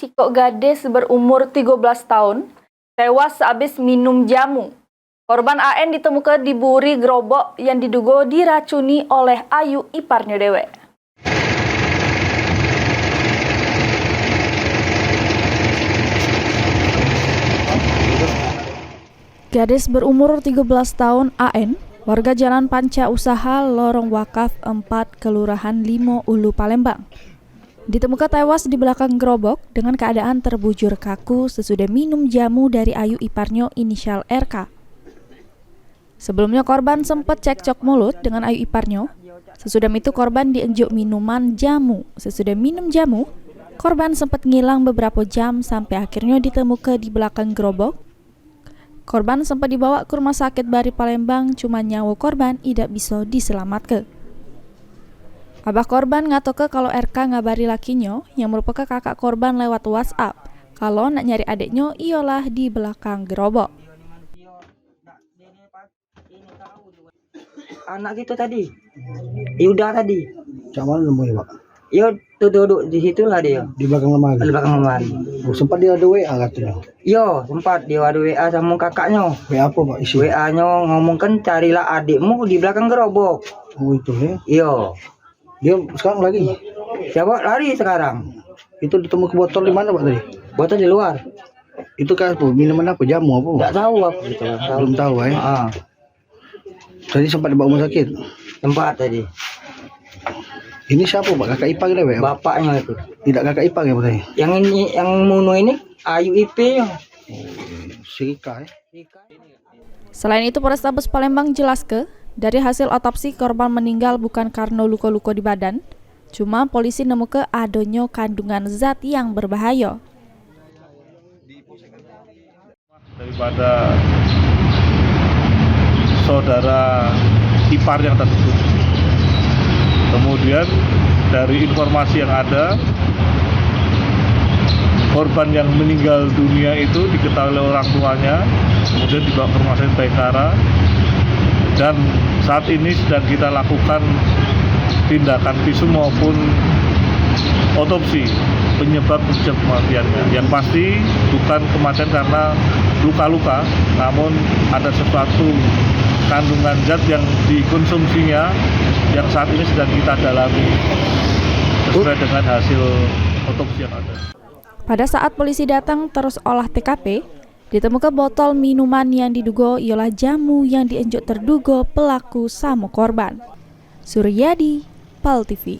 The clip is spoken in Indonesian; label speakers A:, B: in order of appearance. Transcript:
A: Ciko gadis berumur 13 tahun tewas sehabis minum jamu. Korban AN ditemukan di buri gerobak yang diduga diracuni oleh ayu iparnya dewe. Gadis berumur 13 tahun AN, warga Jalan Panca Usaha Lorong Wakaf 4, Kelurahan Limo Ulu, Palembang, ditemukan tewas di belakang gerobak dengan keadaan terbujur kaku sesudah minum jamu dari ayu iparnya inisial RK. Sebelumnya korban sempat cekcok mulut dengan ayu iparnya. Sesudah itu korban dienjuk minuman jamu. Sesudah minum jamu, korban sempat ngilang beberapa jam sampai akhirnya ditemukan di belakang gerobak. Korban sempat dibawa ke rumah sakit Bari Palembang, cuma nyawa korban tidak bisa diselamatkan. Abah korban ngatoke kalau RK ngabari lakinya yang merupakan kakak korban lewat WhatsApp. Kalau nak nyari adiknya ialah di belakang gerobak.
B: Anak gitu tadi, Yuda tadi.
C: Cak mana nemunya, Pak?
B: Yo, tuh duduk di situlah dia.
C: Di belakang lemari.
B: Di belakang lemari.
C: Oh, sempat dia ada WA katanya.
B: Yo, sempat dia ada WA sama kakaknya.
C: WA apa, Pak? Isi.
B: WA-nya ngomong kan carilah adikmu di belakang gerobak.
C: Oh, itu ya.
B: Yo.
C: Dia sekarang lagi.
B: Siapa lari sekarang?
C: Itu ditemu ke botol di mana, Pak, tadi?
B: Botol di luar.
C: Itu kan apa? Minuman apa? Jamu apa, Pak?
B: Enggak tahu apa gitu.
C: Belum tahu, ya.
B: Heeh.
C: Tadi sempat dibawa rumah sakit.
B: Tempat tadi.
C: Ini siapa, Pak? Kakak ipar kita, Pak?
B: Bapaknya itu.
C: Tidak kakak ipar ya, Pak?
B: Yang ini, yang muno ini Ayu IP.
C: Sirika, ya.
A: Selain itu, Polrestabes Palembang jelaskan, dari hasil otopsi korban meninggal bukan karena luka-luka di badan, cuma polisi nemukan adanya kandungan zat yang berbahaya.
D: Daripada saudara ipar yang tersebut. Kemudian dari informasi yang ada, korban yang meninggal dunia itu diketahui oleh orang tuanya, kemudian dibawa ke rumah sakit Bayangkara, dan saat ini sedang kita lakukan tindakan visum maupun otopsi penyebab kematiannya. Yang pasti bukan kematian karena luka-luka, namun ada sesuatu kandungan zat yang dikonsumsinya yang saat ini sedang kita dalami sesuai dengan hasil otopsi yang ada.
A: Pada saat polisi datang terus olah TKP, ditemukan botol minuman yang diduga ialah jamu yang dienjuk terduga pelaku sama korban. Suryadi, PAL TV.